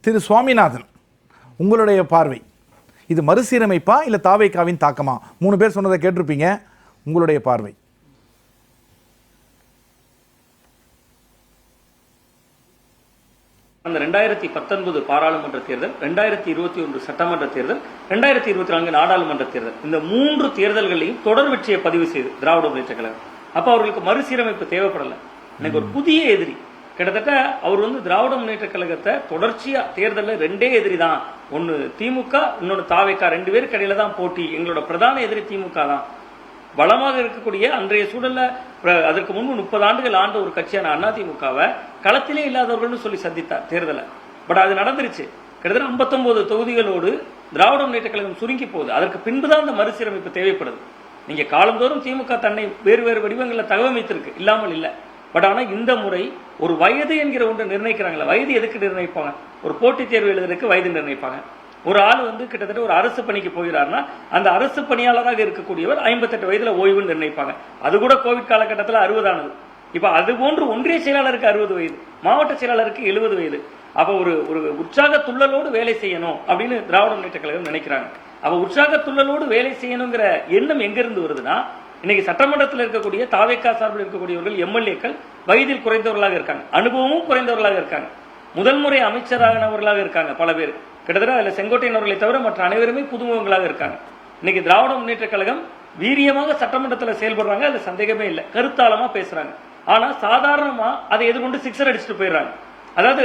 திரு சுவாமிநாதன், உங்களுடைய பார்வை, இது மறுசீரமைப்பா இல்லை தாவேக்காவின் தாக்கமா? 3 பேர் சொன்னதை கேட்டிருப்பீங்க, உங்களுடைய பார்வை. அந்த 2019 பாராளுமன்ற தேர்தல், 2021 சட்டமன்ற தேர்தல், 2024 நாடாளுமன்ற தேர்தல், இந்த 3 தேர்தல்களையும் தொடர் வெற்றியை பதிவு செய்து திராவிட முன்னேற்ற கழகம். அப்ப அவர்களுக்கு மறுசீரமைப்பு தேவைப்படல. எனக்கு ஒரு புதிய எதிரி, கிட்டத்தட்ட அவர் திராவிட முன்னேற்ற கழகத்தை தொடர்ச்சியா தேர்தலில் 2 எதிரி தான், ஒன்னு திமுக, இன்னொன்னு தாவேக்கா, 2 பேருக்கு இடையில தான் போட்டி. எங்களோட பிரதான எதிரி திமுக தான். பலமாக இருக்கக்கூடிய அன்றைய சூழல்ல அதற்கு முன்பு 30 ஆண்டுகள் ஆண்ட ஒரு கட்சியான அதிமுகவை களத்திலே இல்லாதவர்கள் சொல்லி சந்தித்தார் தேர்தலை. பட் அது நடந்துருச்சு. கிட்டத்தட்ட 59 தொகுதிகளோடு திராவிட முன்னேற்ற கழகம் சுருங்கி போகுது. அதற்கு பின்புதான் அந்த மறுசீரமைப்பு தேவைப்படுது. நீங்க காலந்தோறும் திமுக தன்னை வேறு வேறு வடிவங்களில் தகவமைத்திருக்கு, இல்லாமல் இல்லை. பட் ஆனா இந்த முறை ஒரு வயது என்கிற ஒன்று நிர்ணயிக்கிறாங்களா? வயது எதுக்கு நிர்ணயிப்பாங்க? ஒரு போட்டித் தேர்வு எழுதுறதுக்கு வயது நிர்ணயிப்பாங்க. ஒரு ஆள் கிட்டத்தட்ட ஒரு அரசு பணிக்கு போகிறார்னா அந்த அரசு பணியாளராக இருக்கக்கூடியவர் 58 வயதுல ஓய்வு நிர்ணயிப்பாங்க. அது கூட கோவிட் காலகட்டத்தில் 60 ஆனது. இப்ப அது போன்று ஒன்றிய செயலாளருக்கு 60 வயது, மாவட்ட செயலாளருக்கு 70 வயது. அப்ப ஒரு உற்சாக துள்ளலோடு வேலை செய்யணும் அப்படின்னு திராவிட முன்னேற்ற கழகம் நினைக்கிறாங்க. அப்ப உற்சாக துள்ளலோடு வேலை செய்யணுங்கிற எண்ணம் எங்கிருந்து வருதுன்னா, இன்னைக்கு சட்டமன்றத்தில் இருக்கக்கூடிய தாவேக்கா சார்பில் இருக்கக்கூடியவர்கள் எம்எல்ஏக்கள் வயதில் குறைந்தவர்களாக இருக்காங்க, அனுபவமும் குறைந்தவர்களாக இருக்காங்க, முதல் முறை அமைச்சரானவர்களாக இருக்காங்க பல பேர். கிட்டத்தட்ட அதில் செங்கோட்டையன் அவர்களை தவிர மற்ற அனைவருமே புதுமுகங்களாக இருக்காங்க. இன்னைக்கு திராவிட முன்னேற்ற கழகம் வீரியமாக சட்டமன்றத்தில் செயல்படுறாங்க, அது சந்தேகமே இல்லை. கருத்தாளமா பேசுறாங்க. ஆனா சாதாரணமா அதை எதிர்கொண்டு சிக்ஸர் அடிச்சுட்டு போயிடுறாங்க. அதாவது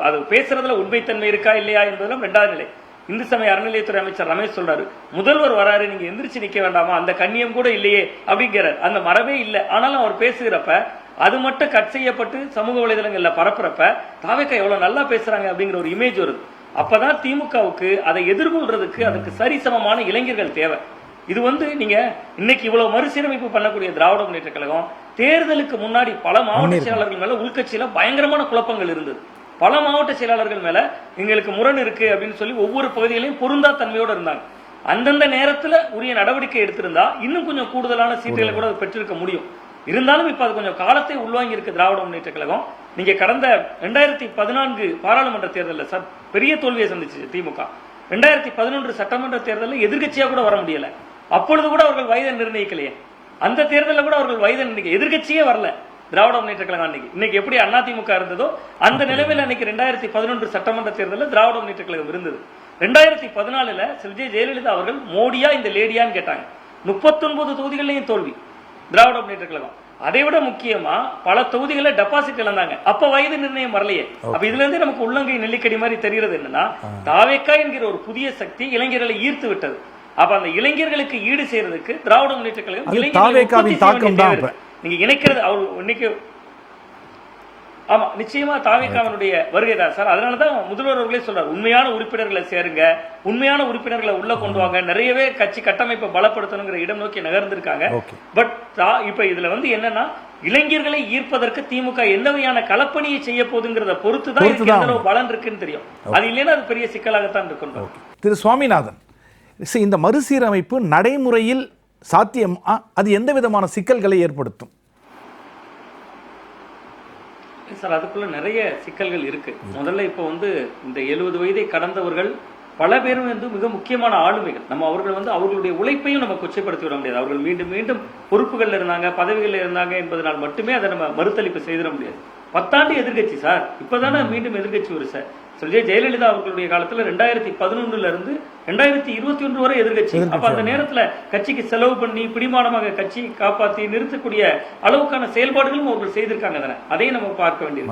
அது பேசுறதுல உண்மைத்தன்மை இருக்கா இல்லையா என்பதெல்லாம் 2வது நிலை. இந்து சமய அறநிலையத்துறை அமைச்சர் ரமேஷ் சொல்றாரு, முதல்வர் வராரு, நீங்க எந்திரிச்சு நிக்க வேண்டாமா, அந்த கண்ணியம் கூட இல்லையே அப்படிங்கிறார். அந்த மரபே இல்லை. ஆனாலும் அவர் பேசுகிறப்ப அது மட்டும் கட் செய்யப்பட்டு சமூக வலைதளங்கள்ல பரப்புறப்ப தாவேக்கா எவ்வளவு நல்லா பேசுறாங்க அப்படிங்கிற ஒரு இமேஜ் வருது. அப்பதான் திமுகவுக்கு அதை எதிர்கொள்றதுக்கு அதுக்கு சரிசமமான இளைஞர்கள் தேவை. இது நீங்க இன்னைக்கு இவ்வளவு மறுசீரமைப்பு பண்ணக்கூடிய திராவிட முன்னேற்ற கழகம் தேர்தலுக்கு முன்னாடி பல மாவட்ட செயலாளர்கள் மேல உள்கட்சியில பயங்கரமான குழப்பங்கள் இருந்தது. பல மாவட்ட செயலாளர்கள் மேல எங்களுக்கு முரண் இருக்கு அப்படின்னு சொல்லி ஒவ்வொரு பகுதிகளையும் பொருந்தா தன்மையோடு இருந்தாங்க. அந்தந்த நேரத்துல உரிய நடவடிக்கை எடுத்திருந்தா இன்னும் கொஞ்சம் கூடுதலான சீட்டுகளை கூட பெற்றிருக்க முடியும். இருந்தாலும் இப்ப அது கொஞ்சம் காலத்தை உள்வாங்கி இருக்கு திராவிட முன்னேற்ற கழகம். நீங்க கடந்த 2014 பாராளுமன்ற தேர்தலில் பெரிய தோல்வியை சந்திச்சு திமுக. 2011 சட்டமன்ற தேர்தலில் எதிர்கட்சியா கூட வர முடியல. அப்பொழுது கூட அவர்கள் வயதை நிர்ணயிக்கலையே. அந்த தேர்தலில் கூட அவர்கள் வயதை நிர்ணயிக்க எதிர்கட்சியே வரல திராவிட முன்னேற்ற கழகம். இன்னைக்கு எப்படி அதிமுக இருந்ததோ அந்த நிலைமையில் அன்னைக்கு 2011 சட்டமன்ற தேர்தலில் திராவிட முன்னேற்ற கழகம் இருந்தது. 2014 விஜய் ஜெயலலிதா அவர்கள் மோடியா இந்த லேடியான்னு கேட்டாங்க. 39 தொகுதிகளையும் தோல்வி திராவிட முன்னேற்ற கழகம். அதை விட முக்கியமா பல தொகுதிகளில் டெபாசிட் இழந்தாங்க. அப்ப வயது நிர்ணயம் வரலையே. அப்ப இதுல இருந்தே நமக்கு உள்ளங்கை நெல்லிக்கடி மாதிரி தெரிகிறது என்னன்னா, தாவேக்கா என்கிற ஒரு புதிய சக்தி இளைஞர்களை ஈர்த்து விட்டது. அப்ப அந்த இளைஞர்களுக்கு ஈடு செய்யறதுக்கு திராவிட முன்னேற்ற கழகம் நீங்க இணைக்கிறது அவர் இன்னைக்கு. ஆமா, நிச்சயமா தாவேக்காவினுடைய வருகை தான் சார். அதனாலதான் முதல்வர் அவர்களே சொல்றாரு, உண்மையான உறுப்பினர்களை சேருங்க, உண்மையான உறுப்பினர்களை உள்ள கொண்டு வாங்க, நிறையவே கட்சி கட்டமைப்பை பலப்படுத்தணுங்கிற இடம் நோக்கி நகர்ந்திருக்காங்க. பட் இப்ப இதுல என்னன்னா, இளைஞர்களை ஈர்ப்பதற்கு திமுக எந்த வகையான களப்பணியை செய்ய போகுதுங்கிறத பொறுத்துதான் எந்த பலன் இருக்குன்னு தெரியும். அது இல்லைன்னா அது பெரிய சிக்கலாகத்தான் இருக்கும். திரு சுவாமிநாதன், இந்த மறுசீரமைப்பு நடைமுறையில் சாத்தியம், அது எந்த விதமான சிக்கல்களை ஏற்படுத்தும் சார்? அதுக்குள்ள நிறைய சிக்கல்கள் இருக்கு. முதல்ல இப்ப இந்த 70 வயதை கடந்தவர்கள் பல பேரும் மிக முக்கியமான ஆளுமைகள். நம்ம அவர்கள் அவர்களுடைய உழைப்பையும் நம்ம கொச்சைப்படுத்தி விட முடியாது. அவர்கள் மீண்டும் மீண்டும் பொறுப்புகள்ல இருந்தாங்க, பதவிகளில் இருந்தாங்க என்பதனால் மட்டுமே அதை நம்ம மறுதளிப்பு செய்திட முடியாது. 10 ஆண்டு எதிர்கட்சி சார், இப்பதானே மீண்டும் எதிர்கட்சி ஒரு சார். விஜய் ஜெயலலிதா அவர்களுடைய காலத்துல 2011 இருந்து 2021 வரை எதிர்கட்சி. அப்ப அந்த நேரத்துல கட்சிக்கு செலவு பண்ணி பிடிமானமாக கட்சி காப்பாற்றி நிறுத்தக்கூடிய அளவுக்கான செயல்பாடுகளும் அவர்கள் செய்திருக்காங்க தானே. அதையும் நம்ம பார்க்க வேண்டியது.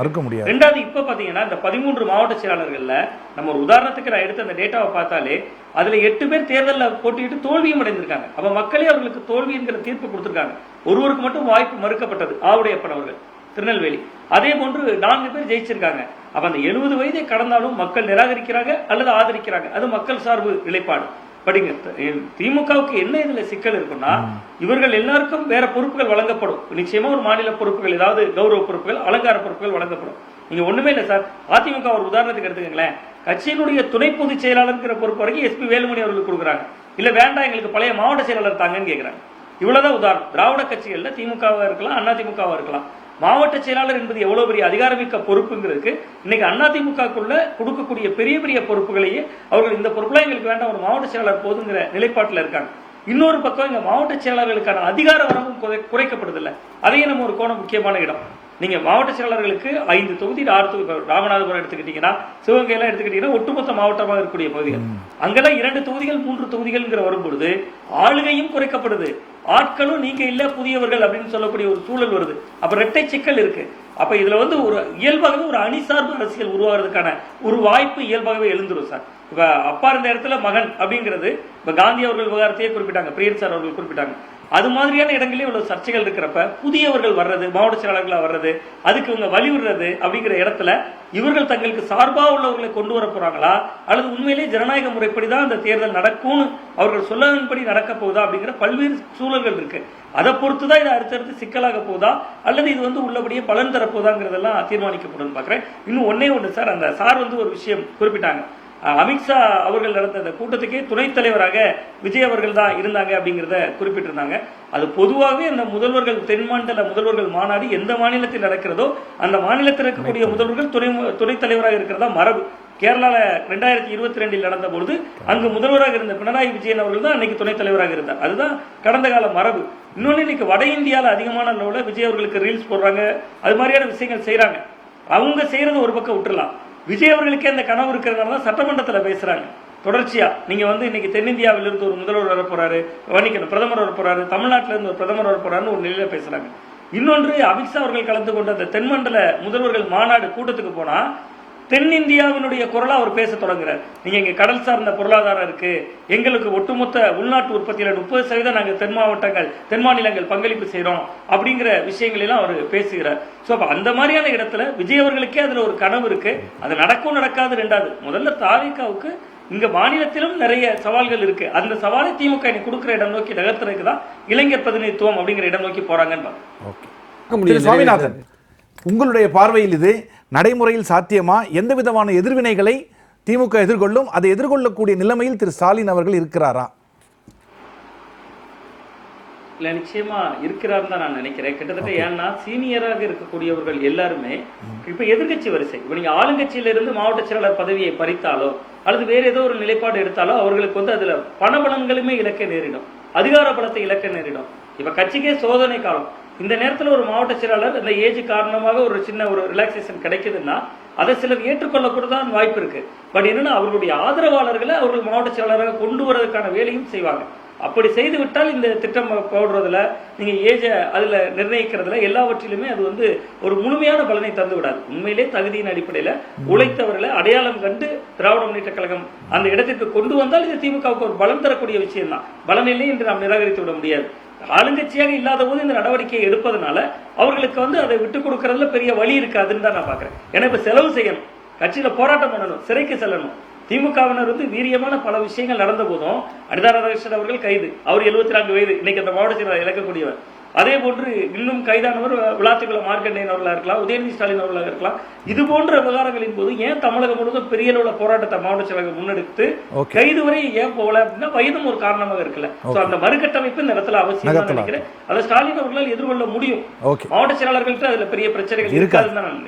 2வது இப்ப பாத்தீங்கன்னா இந்த 13 மாவட்ட செயலாளர்கள்ல நம்ம ஒரு உதாரணத்துக்கு நான் எடுத்த அந்த டேட்டாவை பார்த்தாலே அதுல 8 பேர் தேர்தலில் போட்டியிட்டு தோல்வியும் அடைந்திருக்காங்க. அப்ப மக்களே அவர்களுக்கு தோல்வி என்கிற தீர்ப்பு கொடுத்திருக்காங்க. ஒருவருக்கு மட்டும் வாய்ப்பு மறுக்கப்பட்டது, ஆவுடையப்பன் அவர்கள், திருநெல்வேலி. அதே போன்று 4 பேர் ஜெயிச்சிருக்காங்க. அப்ப அந்த 70 வயதை கடந்தாலும் மக்கள் நிராகரிக்கிறாங்க அல்லது ஆதரிக்கிறாங்க. அது மக்கள் சார்பு நிலைப்பாடு. படிங்க, திமுகவுக்கு என்ன இதுல சிக்கல் இருக்குன்னா, இவர்கள் எல்லாருக்கும் வேற பொறுப்புகள் வழங்கப்படும். நிச்சயமா ஒரு மாநில பொறுப்புகள், ஏதாவது கௌரவ பொறுப்புகள், அலங்கார பொறுப்புகள் வழங்கப்படும். நீங்க ஒண்ணுமே இல்லை சார். அதிமுக ஒரு உதாரணத்துக்கு எடுத்துக்கங்களேன், கட்சியினுடைய துணை பொதுச் செயலாளர் பொறுப்பு வரைக்கும் எஸ்பி வேலுமணி அவர்களுக்கு கொடுக்குறாங்க. இல்ல வேண்டாம், எங்களுக்கு பழைய மாவட்ட செயலாளர் தாங்கன்னு கேட்கிறாங்க. இவ்வளவுதான் உதாரணம். திராவிட கட்சிகள்ல திமுகவா இருக்கலாம், அதிமுகவா இருக்கலாம். மாவட்ட செயலாளர் என்பது எவ்வளவு பெரிய அதிகாரமிக்க பொறுப்புங்கிறதுக்கு இன்னைக்கு அதிமுகக்குள்ள கொடுக்கக்கூடிய பெரிய பெரிய பொறுப்புகளையே அவர்கள் இந்த பொறுப்புலாம் எங்களுக்கு வேண்டாம், ஒரு மாவட்ட செயலாளர் போதுங்கிற நிலைப்பாட்டில் இருக்காங்க. இன்னொரு பக்கம் இங்க மாவட்ட செயலாளர்களுக்கான அதிகார வரம்பும் குறைக்கப்படுது இல்ல, அதையும் நம்ம ஒரு கோணம் முக்கியமான இடம். நீங்க மாவட்ட செயலாளர்களுக்கு 5 தொகுதி 6 தொகுதி, ராமநாதபுரம் எடுத்துக்கிட்டீங்கன்னா, சிவகங்கை எல்லாம் எடுத்துக்கிட்டீங்கன்னா ஒட்டுமொத்த மாவட்டமாக இருக்கக்கூடிய பகுதிகள், அங்கெல்லாம் 2 தொகுதிகள் 3 தொகுதிகள் வரும்பொழுது ஆளுகையும் குறைக்கப்படுது, ஆட்களும் நீங்க இல்ல புதியவர்கள் அப்படின்னு சொல்லக்கூடிய ஒரு சூழல் வருது. அப்ப இரட்டை சிக்கல் இருக்கு. அப்ப இதுல ஒரு இயல்பாகவே ஒரு அணிசார்பு அரசியல் உருவாகிறதுக்கான ஒரு வாய்ப்பு இயல்பாகவே எழுந்துரும் சார். இப்ப அப்பா இருந்த இடத்துல மகன் அப்படிங்கிறது, இப்ப காந்தி அவர்கள் விவகாரத்தையே குறிப்பிட்டாங்க, பிரியன் சார் அவர்கள் குறிப்பிட்டாங்க. அது மாதிரியான இடங்களே இவ்வளவு சர்ச்சைகள் இருக்கிறப்ப புதியவர்கள் வர்றது, மாவட்ட செயலாளர்களா வர்றது, அதுக்கு இவங்க வலியுறுறது அப்படிங்கிற இடத்துல இவர்கள் தங்களுக்கு சார்பா உள்ளவர்களை கொண்டு வர போறாங்களா, அல்லது உண்மையிலேயே ஜனநாயக முறைப்படிதான் அந்த தேர்தல் நடக்கும்னு அவர்கள் சொல்லப்படி நடக்க போகுதா அப்படிங்கிற பல்வேறு சூழல்கள் இருக்கு. அதை பொறுத்துதான் இது அடுத்தடுத்து சிக்கலாக போகுதா, அல்லது இது உள்ளபடியே பலன் தரப்போதாங்கிறதெல்லாம் தீர்மானிக்கப்படும் பாக்குறேன். இன்னும் ஒண்ணு சார், அந்த சார் ஒரு விஷயம் குறிப்பிட்டாங்க. அமித்ஷா அவர்கள் நடந்த அந்த கூட்டத்துக்கே துணைத் தலைவராக விஜய் அவர்கள் தான் இருந்தாங்க அப்படிங்கிறத குறிப்பிட்டிருந்தாங்க. அது பொதுவாகவே அந்த முதல்வர்கள், தென்மாநில முதல்வர்கள் மாநாடு எந்த மாநிலத்தில் நடக்கிறதோ அந்த மாநிலத்தில் இருக்கக்கூடிய முதல்வர்கள் துணைத் தலைவராக இருக்கிறதா மரபு. கேரளால 2022 நடந்த பொழுது அங்கு முதல்வராக இருந்த பினராயி விஜயன் அவர்கள் தான் அன்னைக்கு துணைத் தலைவராக இருந்தார். அதுதான் கடந்த கால மரபு. இன்னொன்னு, இன்னைக்கு வட இந்தியாவில் அதிகமான அளவில் விஜய் அவர்களுக்கு ரீல்ஸ் போடுறாங்க, அது மாதிரியான விஷயங்கள் செய்யறாங்க. அவங்க செய்யறது ஒரு பக்கம் விட்டுறலாம், விஜய் அவர்களுக்கே அந்த கனவு இருக்கிறதுனால தான் சட்டமன்றத்தில் பேசுறாங்க தொடர்ச்சியா. நீங்க இன்னைக்கு தென்னிந்தியாவில இருந்து ஒரு முதல்வர் வர போறாரு, பிரதமர் வர போறாரு, தமிழ்நாட்டில இருந்து ஒரு பிரதமர் வர போறாருன்னு ஒரு நிலையில பேசுறாங்க. இன்னொன்று, அமித்ஷா அவர்கள் கலந்து கொண்ட அந்த தென்மண்டல முதல்வர்கள் மாநாடு கூட்டத்துக்கு போனா தென்னிந்தியாவினுடைய குரலா அவர் பேச தொடங்குறார். நீங்க இங்க கடல் சார்ந்த பொருளாதாரம் இருக்கு, எங்களுக்கு ஒட்டுமொத்த உள்நாட்டு உற்பத்தியில 30% நாங்க தென் மாநிலங்கள் பங்களிப்பு செய்யறோம் அப்படிங்கிற விஷயங்கள் எல்லாம் அவர் பேசுகிறார். சோ அப்ப அந்த மாதிரியான இடத்துல விஜய் அவர்களுக்கே அதுல ஒரு கனவு இருக்கு. அது நடக்கும் நடக்காது ரெண்டாவது. முதல்ல தாவேகாவுக்கு இங்க மாநிலத்திலும் நிறைய சவால்கள் இருக்கு. அந்த சவாலை திமுக கொடுக்கிற இடம் நோக்கி நகர்த்துறதுக்கு தான் இளைஞர் பிரதிநிதித்துவம் அப்படிங்கிற இடம் நோக்கி போறாங்கன்னு. சுவாமிநாதன், உங்களுடைய பார்வையில் இது நடைமுறையில் சாத்தியமா? எந்த விதமான எதிர்வினைகளை திமுக எதிர்கொள்ளும்? அதை எதிர்கொள்ளக்கூடிய நிலைமையில் திரு ஸ்டாலின் அவர்கள் இருக்கிறாரா? இல்ல, நிச்சயமா இருக்கிறார் தான் நான் நினைக்கிறேன். கிட்டத்தட்ட ஏன்னா சீனியராக இருக்கக்கூடியவர்கள் எல்லாருமே இப்ப எதிர்கட்சி வரிசை, இப்ப நீங்க ஆளுங்கட்சியில இருந்து மாவட்ட செயலாளர் பதவியை பறித்தாலோ அல்லது வேற ஏதோ ஒரு நிலைப்பாடு எடுத்தாலோ அவர்களுக்கு அதுல பணபலங்களுமே இழக்க நேரிடும், அதிகார பலத்தை இழக்க நேரிடும். இப்ப கட்சிக்கே சோதனை காலம். இந்த நேரத்தில் ஒரு மாவட்ட செயலாளர் இந்த ஏஜ் காரணமாக ஒரு சின்ன ஒரு ரிலாக்ஸேஷன் கிடைக்குதுன்னா அதை சிலர் ஏற்றுக்கொள்ளக்கூடதான் வாய்ப்பு இருக்கு. பட் என்னன்னா அவர்களுடைய ஆதரவாளர்களை அவர்கள் மாவட்ட செயலாளராக கொண்டு வரதுக்கான வேலையும் செய்வாங்க. அப்படி செய்து விட்டால் இந்த திட்டம் போடுறதுல, நீங்க ஏஜ அதுல நிர்ணயிக்கிறதுல எல்லாவற்றிலுமே அது ஒரு முழுமையான பலனை தந்து விடாது. உண்மையிலே தகுதியின் அடிப்படையில உழைத்தவர்களை அடையாளம் கண்டு திராவிட முன்னேற்ற கழகம் அந்த இடத்திற்கு கொண்டு வந்தால் இது திமுகவுக்கு ஒரு பலம் தரக்கூடிய விஷயம் தான். பலன் இல்லை என்று நாம் நிராகரித்து விட முடியாது. ஆளுங்கட்சியாக இல்லாத போது இந்த நடவடிக்கையை எடுப்பதனால அவர்களுக்கு அதை விட்டுக் கொடுக்கறதுல பெரிய வழி இருக்காதுன்னு தான் நான் பாக்குறேன். ஏன்னா இப்ப செலவு செய்யணும், கட்சியில போராட்டம் பண்ணணும், சிறைக்கு செல்லணும். திமுகவினர் விரியமான பல விஷயங்கள் நடந்த போதும் அனிதா ராதாகிருஷ்ணன் அவர்கள் கைது, அவர் 74 வயது, இன்னைக்கு அந்த மாவட்ட செயலாளர் இழக்கக்கூடியவர். அதே போன்று இன்னும் கைதானவர் விளாத்திக்குளம் மார்க்கண்டேயன் அவர்களாக இருக்கலாம், உதயநிதி ஸ்டாலின் அவர்களாக இருக்கலாம். இது போன்ற விவகாரங்களின் போது ஏன் தமிழகம் முழுவதும் பெரிய அளவில் போராட்டத்தை மாவட்ட செயலாளர் முன்னெடுத்து கைது வரை ஏன் போகல அப்படின்னா வயதும் ஒரு காரணமாக இருக்கல. அந்த மறுகட்டமைப்பு இந்த இடத்துல அவசியம் நினைக்கிறேன். அதை ஸ்டாலின் அவர்களால் எதிர்கொள்ள முடியும். மாவட்ட செயலாளர்கள்ட்ட அதுல பெரிய பிரச்சனைகள் இருக்காதுன்னு தான் நான் நினைக்கிறேன்.